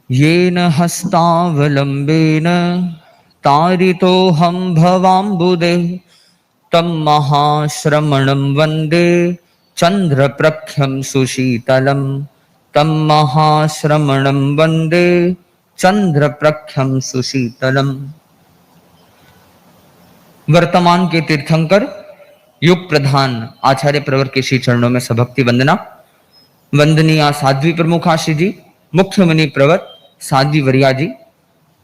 येन हस्तावलम्बेन तारितोऽहं भवाम्बुदे तं महाश्रमणं वन्दे चन्द्रप्रख्यं सुशीतलं। तं महाश्रमणं वन्दे चन्द्रप्रख्यं सुशीतलम्। वर्तमान के तीर्थंकर युग प्रधान आचार्य प्रवर के श्री चरणों में सभक्ति वंदना। वंदनीय साध्वी प्रमुखा श्री जी, मुख्य मुनि प्रवर साध्वी वरिया जी,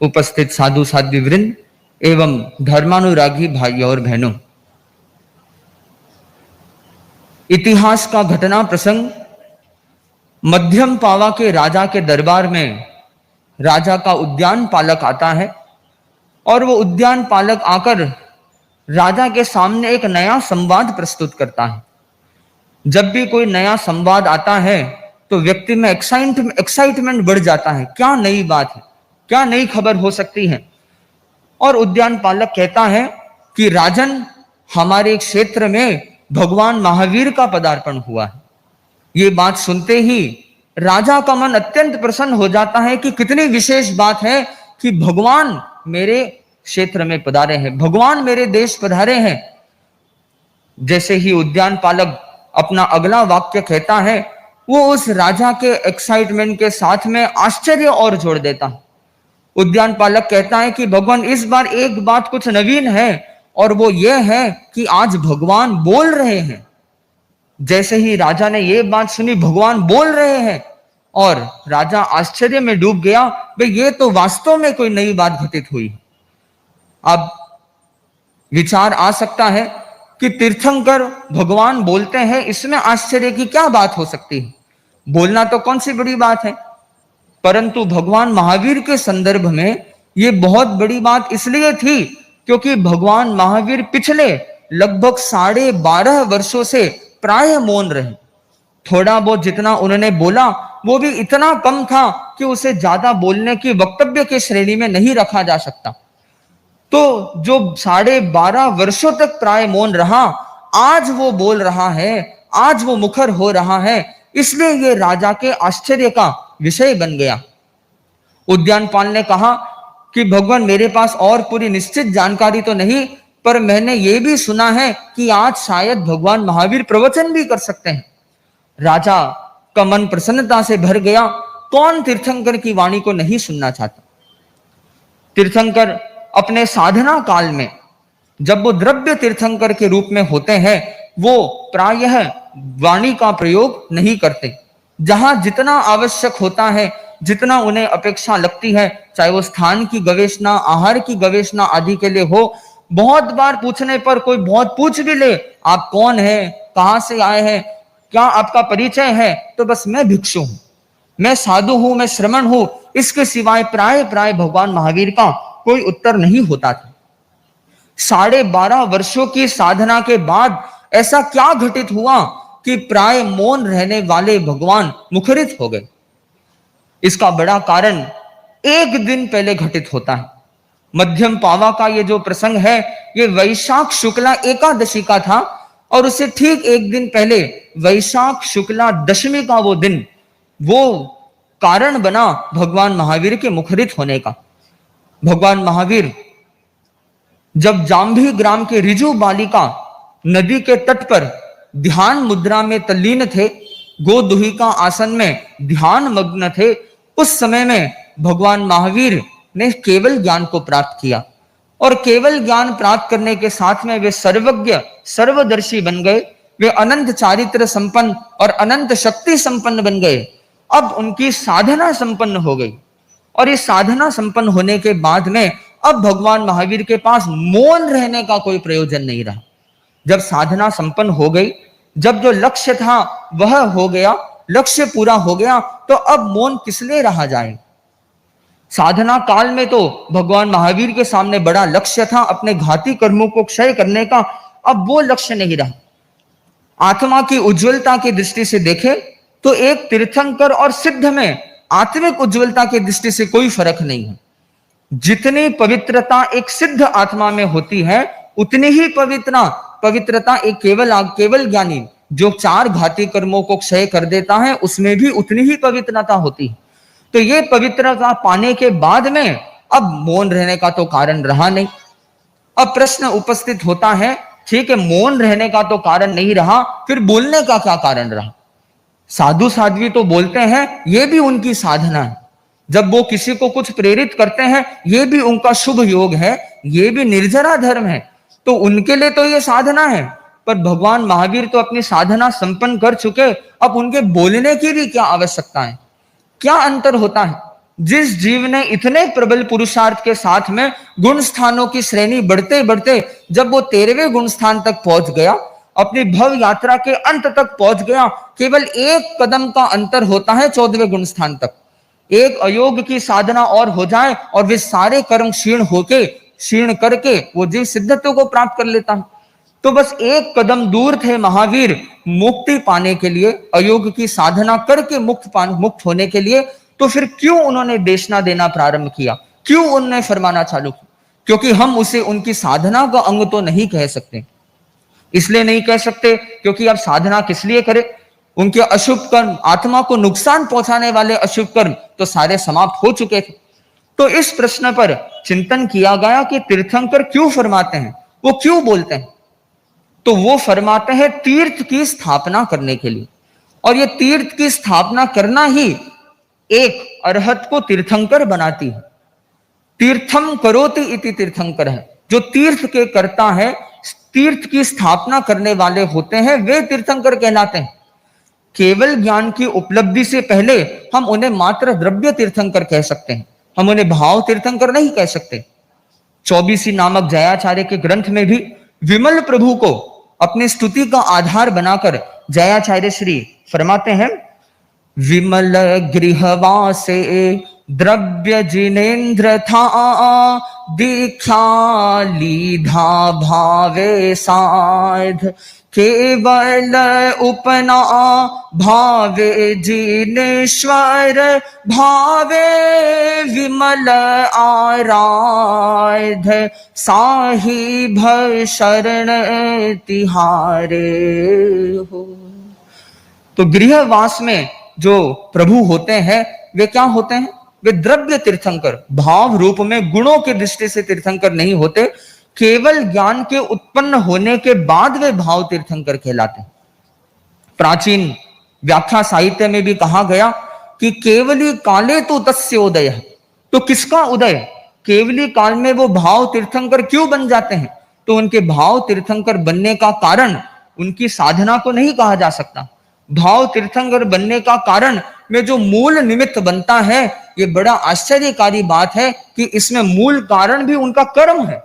उपस्थित साधु साध्वी वृंद एवं धर्मानुरागी भाइयों और बहनों, इतिहास का घटना प्रसंग मध्यम पावा के राजा के दरबार में राजा का उद्यान पालक आता है और वो उद्यान पालक आकर राजा के सामने एक नया संवाद प्रस्तुत करता है। जब भी कोई नया संवाद आता है तो व्यक्ति में एक्साइटमेंट बढ़ जाता है, क्या नई बात है, क्या नई खबर हो सकती है। और उद्यान पालक कहता है कि राजन, हमारे क्षेत्र में भगवान महावीर का पदार्पण हुआ है। ये बात सुनते ही राजा का मन अत्यंत प्रसन्न हो जाता है कि कितनी विशेष बात है कि भगवान मेरे क्षेत्र में पधारे हैं, भगवान मेरे देश पधारे हैं। जैसे ही उद्यान पालक अपना अगला वाक्य कहता है, वो उस राजा के एक्साइटमेंट के साथ में आश्चर्य और जोड़ देता है। उद्यान पालक कहता है कि भगवान, इस बार एक बात कुछ नवीन है और वो ये है कि आज भगवान बोल रहे हैं। जैसे ही राजा ने ये बात सुनी, भगवान बोल रहे हैं, और राजा आश्चर्य में डूब गया, भाई ये तो वास्तव में कोई नई बात घटित हुई। अब विचार आ सकता है कि तीर्थंकर भगवान बोलते हैं, इसमें आश्चर्य की क्या बात हो सकती है, बोलना तो कौन सी बड़ी बात है। परंतु भगवान महावीर के संदर्भ में यह बहुत बड़ी बात इसलिए थी क्योंकि भगवान महावीर पिछले लगभग 12.5 वर्षों से प्राय मौन रहे। थोड़ा बहुत जितना उन्होंने बोला वो भी इतना कम था कि उसे ज्यादा बोलने की वक्तव्य की श्रेणी में नहीं रखा जा सकता। तो जो 12.5 वर्षों तक प्राय मौन रहा, आज वो बोल रहा है, आज वो मुखर हो रहा है, इसलिए ये राजा के आश्चर्य का विषय बन गया। उद्यानपाल ने कहा कि भगवान, मेरे पास और पूरी निश्चित जानकारी तो नहीं, पर मैंने ये भी सुना है कि आज शायद भगवान महावीर प्रवचन भी कर सकते हैं। राजा का मन प्रसन्नता से भर गया। कौन तीर्थंकर की वाणी को नहीं सुनना चाहता। तीर्थंकर अपने साधना काल में जब वो द्रव्य तीर्थंकर के रूप में होते हैं, वो प्रायः वाणी का प्रयोग नहीं करते। जहां जितना आवश्यक होता है, जितना उन्हें अपेक्षा लगती है, चाहे वो स्थान की गवेषणा, आहार की गवेषणा आदि के लिए हो, बहुत बार पूछने पर कोई बहुत पूछ भी ले, आप कौन है, कहां से आए हैं, क्या आपका परिचय है, तो बस मैं भिक्षु हूं, मैं साधु हूं, मैं श्रमण हूं, इसके सिवाय प्राय भगवान महावीर का कोई उत्तर नहीं होता था। 12.5 वर्षों की साधना के बाद ऐसा क्या घटित हुआ कि प्राय मौन रहने वाले भगवान मुखरित हो गए। इसका बड़ा कारण एक दिन पहले घटित होता है। मध्यम पावा का ये जो प्रसंग है, ये वैशाख शुक्ला एकादशी का था, और उससे ठीक एक दिन पहले वैशाख शुक्ला दशमी का वो दिन, वो कारण बना भगवान महावीर के मुखरित होने का। भगवान महावीर जब जाम्भी ग्राम के रिजु बालिका नदी के तट पर ध्यान मुद्रा में तल्लीन थे, गोदुही का आसन में ध्यान मग्न थे, उस समय में भगवान महावीर ने केवल ज्ञान को प्राप्त किया, और केवल ज्ञान प्राप्त करने के साथ में वे सर्वज्ञ सर्वदर्शी बन गए। वे अनंत चारित्र संपन्न और अनंत शक्ति संपन्न बन गए। अब उनकी साधना संपन्न हो गई, और इस साधना संपन्न होने के बाद में अब भगवान महावीर के पास मौन रहने का कोई प्रयोजन नहीं रहा। जब साधना संपन्न हो गई, जब जो लक्ष्य था वह हो गया, लक्ष्य पूरा हो गया, तो अब मौन किस लिए रहा जाए। साधना काल में तो भगवान महावीर के सामने बड़ा लक्ष्य था अपने घाती कर्मों को क्षय करने का, अब वो लक्ष्य नहीं रहा। आत्मा की उज्ज्वलता की दृष्टि से देखें तो एक तीर्थंकर और सिद्ध में आत्मिक उज्ज्वलता की दृष्टि से कोई फर्क नहीं है। जितनी पवित्रता एक सिद्ध आत्मा में होती है, उतनी ही पवित्रता एक केवल ज्ञानी जो 4 घाती कर्मों को क्षय कर देता है, उसमें भी उतनी ही पवित्रता होती है। तो ये पवित्रता पाने के बाद में अब मौन रहने का तो कारण रहा नहीं। अब प्रश्न उपस्थित होता है, ठीक है, मौन रहने का तो कारण नहीं रहा, फिर बोलने का क्या कारण रहा? साधु साध्वी तो बोलते हैं, ये भी उनकी साधना है। जब वो किसी को कुछ प्रेरित करते हैं, ये भी उनका शुभ योग है, ये भी निर्जरा धर्म है, तो उनके लिए तो ये साधना है। पर भगवान महावीर तो अपनी साधना संपन्न कर चुके, अब उनके बोलने की भी क्या आवश्यकता है? क्या अंतर होता है? जिस जीव ने इतने प्रबल पुरुषार्थ के साथ में गुण स्थानों की श्रेणी बढ़ते बढ़ते जब वो 13वें गुण स्थान तक पहुंच गया, अपनी भव यात्रा के अंत तक पहुंच गया, केवल एक कदम का अंतर होता है 14वें गुण स्थान तक। एक अयोग की साधना और हो जाए और वे सारे कर्म क्षीण करके वो जीव सिद्धत्व को प्राप्त कर लेता है। तो बस एक कदम दूर थे महावीर मुक्ति पाने के लिए, अयोग की साधना करके मुक्त होने के लिए। तो फिर क्यों उन्होंने देशना देना प्रारंभ किया? क्यों उन्होंने फरमाना चालू किया? क्योंकि हम उसे उनकी साधना का अंग तो नहीं कह सकते। इसलिए नहीं कह सकते क्योंकि अब साधना किस लिए करे? उनके अशुभ कर्म, आत्मा को नुकसान पहुंचाने वाले अशुभ कर्म तो सारे समाप्त हो चुके थे। तो इस प्रश्न पर चिंतन किया गया कि तीर्थंकर क्यों फरमाते हैं, वो क्यों बोलते हैं? तो वो फरमाते हैं तीर्थ की स्थापना करने के लिए। और ये तीर्थ की स्थापना करना ही एक अरहत को तीर्थंकर बनाती है। तीर्थम करोति इति तीर्थंकर है, जो तीर्थ के करता है, तीर्थ की स्थापना करने वाले होते हैं, वे तीर्थंकर कहलाते हैं। केवल ज्ञान की उपलब्धि से पहले हम उन्हें मात्र द्रव्य तीर्थंकर कह सकते हैं, हम उन्हें भाव तीर्थंकर नहीं कह सकते। 24 नामक जयाचार्य के ग्रंथ में भी विमल प्रभु को अपनी स्तुति का आधार बनाकर जयाचार्य श्री फरमाते हैं, विमल गृहवासे द्रव्य जिनेन्द्र था, दीक्षा लीधा भावे साध, केवल उपना भावे जिनेश्वर, भावे विमल आराध, साही भव शरण तिहारे हो। तो गृहवास में जो प्रभु होते हैं वे क्या होते हैं? वे द्रव्य तीर्थंकर, भाव रूप में गुणों की दृष्टि से तीर्थंकर नहीं होते, केवल ज्ञान के उत्पन्न होने के बाद वे भाव तीर्थंकर कहलाते हैं। प्राचीन व्याख्या साहित्य में भी कहा गया कि केवली काले तो तस्य उदय है। तो किसका उदय? केवली काल में वो भाव तीर्थंकर क्यों बन जाते हैं? तो उनके भाव तीर्थंकर बनने का कारण उनकी साधना को नहीं कहा जा सकता। भाव तीर्थंकर बनने का कारण में जो मूल निमित्त बनता है, ये बड़ा आश्चर्यकारी बात है कि इसमें मूल कारण भी उनका कर्म है।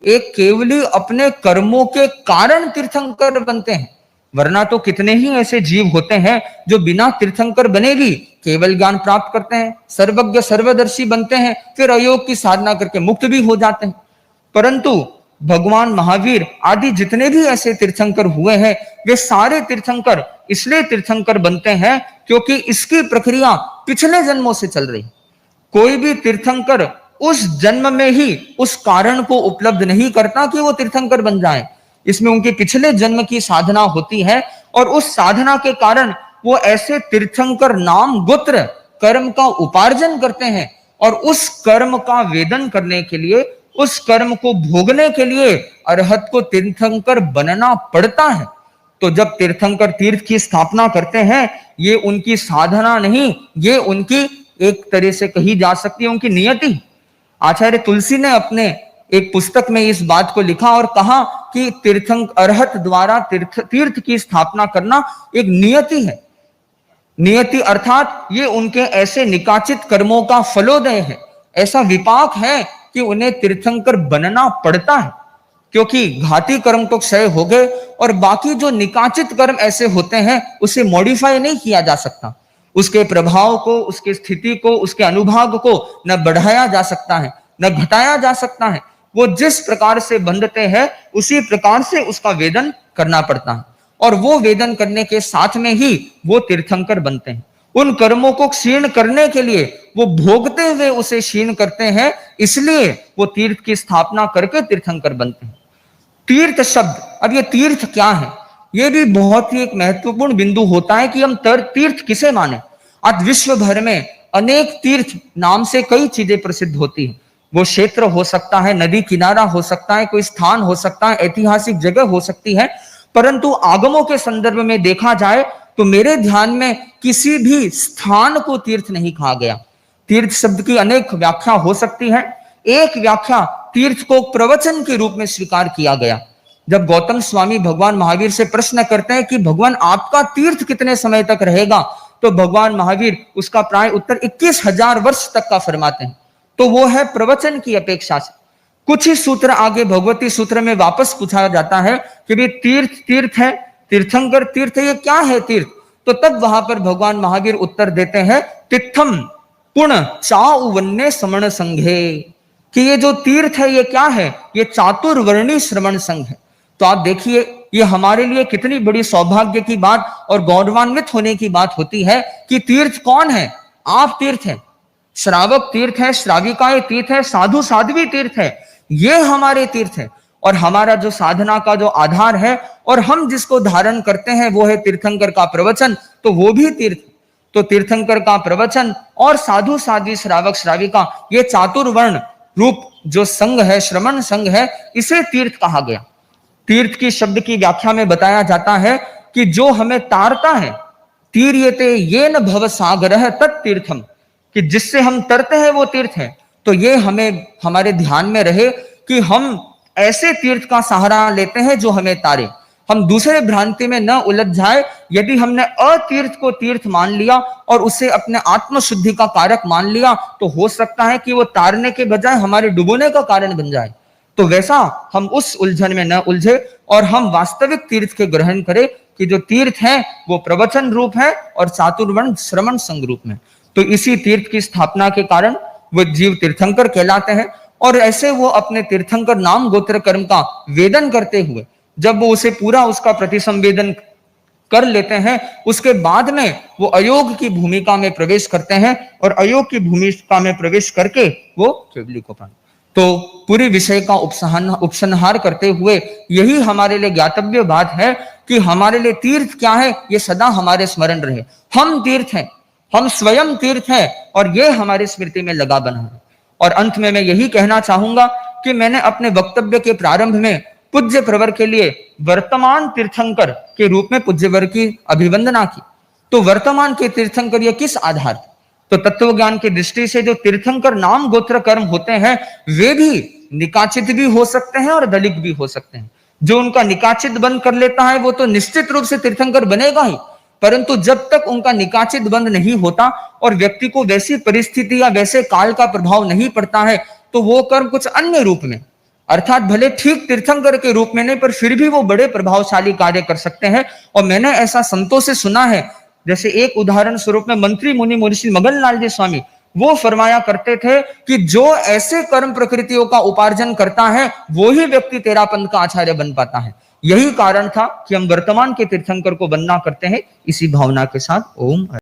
एक केवली अपने कर्मों के कारण तीर्थंकर बनते हैं, वरना तो कितने ही ऐसे जीव होते हैं जो बिना तीर्थंकर बने भी केवल ज्ञान प्राप्त करते हैं, सर्वज्ञ सर्वदर्शी बनते हैं, फिर अयोग की साधना करके मुक्त भी हो जाते हैं। परंतु भगवान महावीर आदि जितने भी ऐसे तीर्थंकर हुए हैं, वे सारे तीर्थंकर इसलिए तीर्थंकर बनते हैं क्योंकि इसकी प्रक्रिया पिछले जन्मों से चल रही। कोई भी तीर्थंकर उस जन्म में ही उस कारण को उपलब्ध नहीं करता कि वो तीर्थंकर बन जाए। इसमें उनके पिछले जन्म की साधना होती है और उस साधना के कारण वो ऐसे तीर्थंकर नाम गोत्र कर्म का उपार्जन करते हैं और उस कर्म का वेदन करने के लिए, उस कर्म को भोगने के लिए अरहत को तीर्थंकर बनना पड़ता है। तो जब तीर्थंकर तीर्थ की स्थापना करते हैं, ये उनकी साधना नहीं, ये उनकी एक तरह से कही जा सकती है उनकी नियति। आचार्य तुलसी ने अपने एक पुस्तक में इस बात को लिखा और कहा कि अरहत द्वारा तीर्थ की स्थापना करना एक नियति है। नियति अर्थात ये उनके ऐसे निकाचित कर्मों का फलोदय है, ऐसा विपाक है कि उन्हें तीर्थंकर बनना पड़ता है, क्योंकि घाती कर्म तो क्षय हो गए और बाकी जो निकाचित कर्म ऐसे होते हैं उसे मॉडिफाई नहीं किया जा सकता। उसके प्रभाव को, उसकी स्थिति को, उसके अनुभाग को न बढ़ाया जा सकता है न घटाया जा सकता है। वो जिस प्रकार से बंधते हैं उसी प्रकार से उसका वेदन करना पड़ता है और वो वेदन करने के साथ में ही वो तीर्थंकर बनते हैं। उन कर्मों को क्षीण करने के लिए वो भोगते हुए उसे क्षीण करते हैं, इसलिए वो तीर्थ की स्थापना करके तीर्थंकर बनते हैं। तीर्थ शब्द, अब ये तीर्थ क्या है, ये भी बहुत ही एक महत्वपूर्ण बिंदु होता है कि हम तीर्थ किसे माने। आज विश्व भर में अनेक तीर्थ नाम से कई चीजें प्रसिद्ध होती हैं। वो क्षेत्र हो सकता है, नदी किनारा हो सकता है, कोई स्थान हो सकता है, ऐतिहासिक जगह हो सकती है, परंतु आगमों के संदर्भ में देखा जाए तो मेरे ध्यान में किसी भी स्थान को तीर्थ नहीं कहा गया। तीर्थ शब्द की अनेक व्याख्या हो सकती है। एक व्याख्या तीर्थ को प्रवचन के रूप में स्वीकार किया गया। जब गौतम स्वामी भगवान महावीर से प्रश्न करते हैं कि भगवान आपका तीर्थ कितने समय तक रहेगा, तो भगवान महावीर उसका प्राय उत्तर 21,000 वर्ष तक का फरमाते हैं। तो वो है प्रवचन की अपेक्षा से। कुछ ही सूत्र आगे भगवती सूत्र में वापस पूछा जाता है कि भाई तीर्थ तीर्थ है, तीर्थंकर तीर्थ है, ये क्या है तीर्थ? तो तब वहां पर भगवान महावीर उत्तर देते हैं तिथम पुण्य चाउ वन्य श्रमण संघे, कि ये जो तीर्थ है ये क्या है? ये चातुर्वर्णी श्रमण संघ है। तो आप देखिए ये हमारे लिए कितनी बड़ी सौभाग्य की बात और गौरवान्वित होने की बात होती है कि तीर्थ कौन है? आप तीर्थ है, श्रावक तीर्थ है, श्राविकाएं तीर्थ है, साधु साध्वी तीर्थ है, ये हमारे तीर्थ है। और हमारा जो साधना का जो आधार है और हम जिसको धारण करते हैं वो है तीर्थंकर का प्रवचन, तो वो भी तीर्थ। तो तीर्थंकर का प्रवचन और साधु साध्वी श्रावक श्राविका ये चातुर्वर्ण रूप जो संघ है, श्रमण संघ है, इसे तीर्थ कहा गया। तीर्थ की शब्द की व्याख्या में बताया जाता है कि जो हमें तारता है, तीर्यते येन भव सागरः तत्तीर्थम, कि जिससे हम तरते हैं वो तीर्थ है। तो ये हमें हमारे ध्यान में रहे कि हम ऐसे तीर्थ का सहारा लेते हैं जो हमें तारे, हम दूसरे भ्रांति में न उलझ जाए। यदि हमने अतीर्थ को तीर्थ मान लिया और उसे अपने आत्मशुद्धि का कारक मान लिया, तो हो सकता है कि वो तारने के बजाय हमारे डुबोने का कारण बन जाए। तो वैसा हम उस उलझन में न उलझे और हम वास्तविक तीर्थ के ग्रहण करें कि जो तीर्थ है वो प्रवचन रूप है और चातुर्वर्ण श्रमण संघ रूप में। तो इसी तीर्थ की स्थापना के कारण वो जीव तीर्थंकर कहलाते हैं। और ऐसे वो अपने तीर्थंकर नाम गोत्र कर्म का वेदन करते हुए जब वो उसे पूरा उसका प्रतिसंवेदन कर लेते हैं, उसके बाद में वो अयोग की भूमिका में प्रवेश करते हैं और अयोग की भूमिका में प्रवेश करके वो केवली को पाएं। तो पूरी विषय का उपसंहार करते हुए यही हमारे लिए ज्ञातव्य बात है कि हमारे लिए तीर्थ क्या है ये सदा हमारे स्मरण रहे। हम तीर्थ हैं, हम स्वयं तीर्थ हैं और ये हमारी स्मृति में लगा बना है। और अंत में मैं यही कहना चाहूंगा कि मैंने अपने वक्तव्य के प्रारंभ में पूज्य प्रवर के लिए वर्तमान तीर्थंकर के रूप में पूज्यवर की अभिवंदना की। तो वर्तमान के तीर्थंकर ये किस आधार? तो तत्व ज्ञान की दृष्टि से जो तीर्थंकर नाम गोत्र कर्म होते हैं वे भी निकाचित भी हो सकते हैं और दलित भी हो सकते हैं। जो उनका निकाचित बंद कर लेता है वो तो निश्चित रूप से तीर्थंकर बनेगा ही, परंतु जब तक उनका निकाचित बंद नहीं होता और व्यक्ति को वैसी परिस्थिति या वैसे काल का प्रभाव नहीं पड़ता है तो वो कर्म कुछ अन्य रूप में, अर्थात भले ठीक तीर्थंकर के रूप में नहीं, पर फिर भी वो बड़े प्रभावशाली कार्य कर सकते हैं। और मैंने ऐसा संतों से सुना है, जैसे एक उदाहरण स्वरूप में मंत्री मुनि मुनिषी मगन लाल जी स्वामी वो फरमाया करते थे कि जो ऐसे कर्म प्रकृतियों का उपार्जन करता है वो ही व्यक्ति तेरापंथ का आचार्य बन पाता है। यही कारण था कि हम वर्तमान के तीर्थंकर को वंदना करते हैं इसी भावना के साथ। ओम।